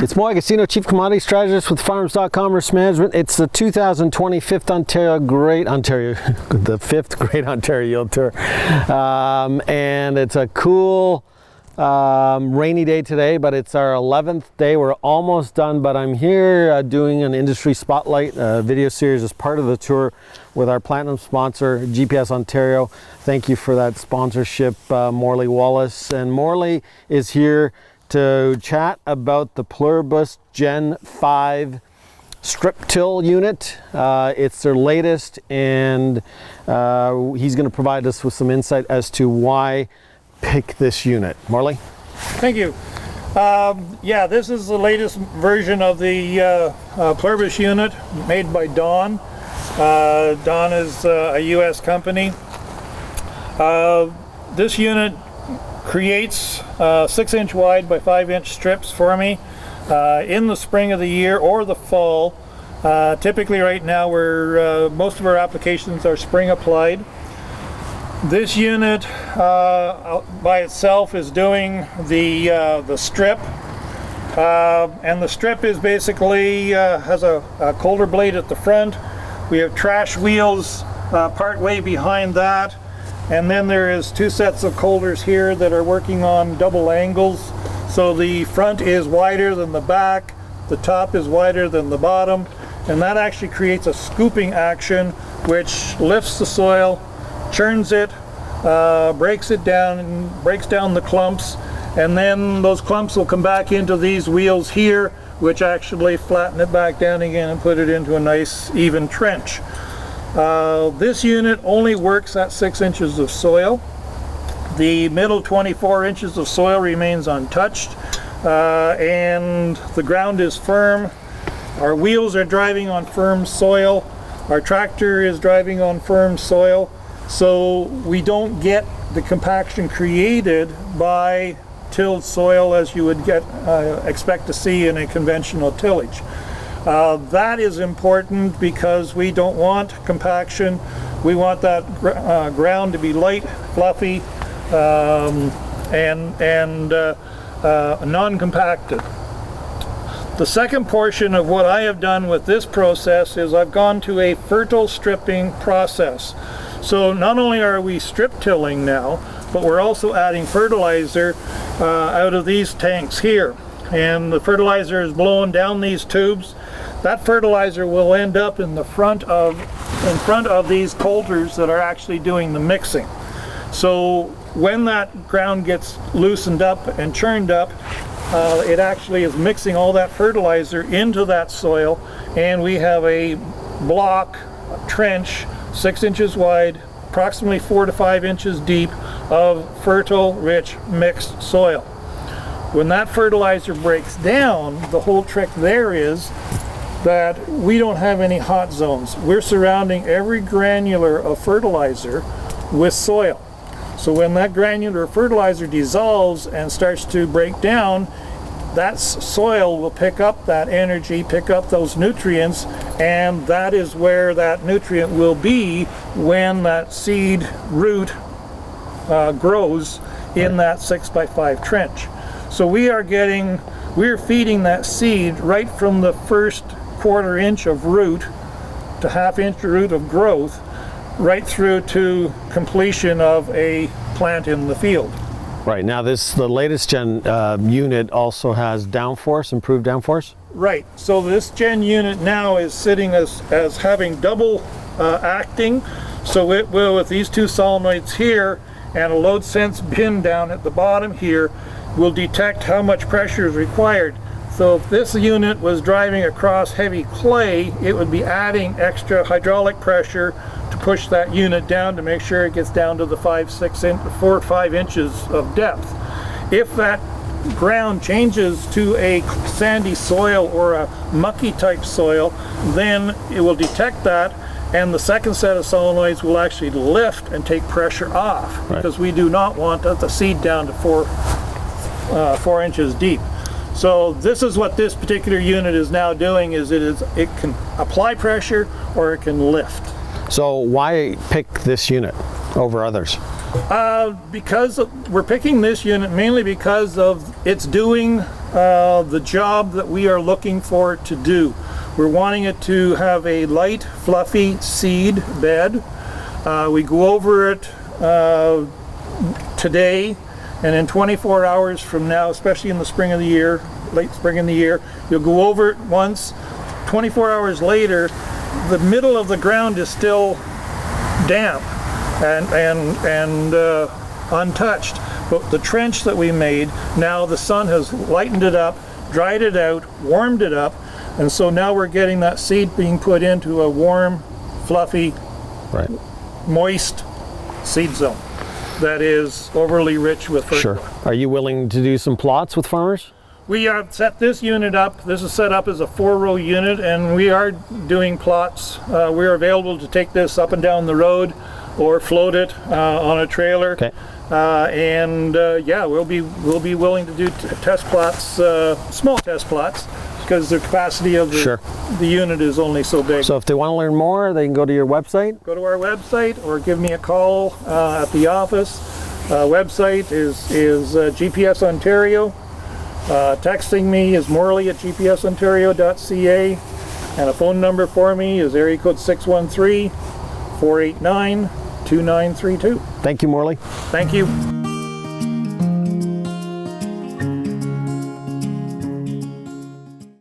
It's Moe Agostino, Chief Commodity Strategist with Farms.com Risk Management. It's the 2020 5th Ontario, the 5th Great Ontario Yield Tour. And it's a cool rainy day today, but it's our 11th day. We're almost done, but I'm here doing an industry spotlight video series as part of the tour with our platinum sponsor, GPS Ontario. Thank you for that sponsorship, Morley, Wallace. And Morley is here to chat about the Pluribus Gen 5 strip till unit. It's their latest, and he's going to provide us with some insight as to why pick this unit. Morley? Thank you. Yeah, this is the latest version of the Pluribus unit made by Dawn. Dawn is a US company. This unit creates 6-inch wide by 5-inch strips for me in the spring of the year or the fall. Typically right now most of our applications are spring applied. This unit by itself is doing the strip, and the strip is basically has a coulter blade at the front. We have trash wheels part way behind that, and then there is 2 sets of coulters here that are working on double angles. So the front is wider than the back, the top is wider than the bottom, and that actually creates a scooping action which lifts the soil, churns it, breaks it down, and breaks down the clumps, and then those clumps will come back into these wheels here, which actually flatten it back down again and put it into a nice even trench. This unit only works at 6 inches of soil. The middle 24 inches of soil remains untouched, and the ground is firm. Our wheels are driving on firm soil. Our tractor is driving on firm soil. So we don't get the compaction created by tilled soil as you would expect to see in a conventional tillage. That is important because we don't want compaction. We want that ground to be light, fluffy, and non-compacted. The second portion of what I have done with this process is I've gone to a fertile stripping process. So not only are we strip tilling now, but we're also adding fertilizer out of these tanks here. And the fertilizer is blowing down these tubes. That fertilizer will end up in front of these coulters that are actually doing the mixing. So when that ground gets loosened up and churned up, it actually is mixing all that fertilizer into that soil, and we have a block, trench, 6 inches wide, approximately 4 to 5 inches deep of fertile, rich, mixed soil. When that fertilizer breaks down, the whole trick there is that we don't have any hot zones. We're surrounding every granular of fertilizer with soil. So when that granular fertilizer dissolves and starts to break down, that soil will pick up that energy, pick up those nutrients, and that is where that nutrient will be when that seed root grows in that 6x5 trench. So we're feeding that seed right from the first 1/4 inch of root to 1/2 inch root of growth, right through to completion of a plant in the field. Right, now the latest gen unit also has downforce, improved downforce? Right, so this gen unit now is sitting as having double acting, so it will, with these 2 solenoids here and a load sense pin down at the bottom here, will detect how much pressure is required. So if this unit was driving across heavy clay, it would be adding extra hydraulic pressure to push that unit down to make sure it gets down to the 4 or 5 inches of depth. If that ground changes to a sandy soil or a mucky type soil, then it will detect that, and the second set of solenoids will actually lift and take pressure off, right, because we do not want the seed down to 4 inches deep. So this is what this particular unit is now doing, is it can apply pressure or it can lift. So why pick this unit over others? Because we're picking this unit mainly because of it's doing the job that we are looking for it to do. We're wanting it to have a light, fluffy seed bed. We go over it today, and in 24 hours from now, especially in the spring of the year, late spring in the year, you'll go over it once. 24 hours later, the middle of the ground is still damp and untouched. But the trench that we made, now the sun has lightened it up, dried it out, warmed it up, and so now we're getting that seed being put into a warm, fluffy, Right. moist seed zone that is overly rich with fertilizer. Sure. Are you willing to do some plots with farmers? We have set this unit up. This is set up as a 4-row unit, and we are doing plots. We are available to take this up and down the road or float it on a trailer. Okay. Yeah, we'll be willing to do test plots, small test plots, because the capacity of the unit is only so big. So if they want to learn more, they can go to your website? Go to our website or give me a call at the office. Website is GPS Ontario. Texting me is Morley at gpsontario.ca, and a phone number for me is area code 613-489-2932. Thank you, Morley. Thank you.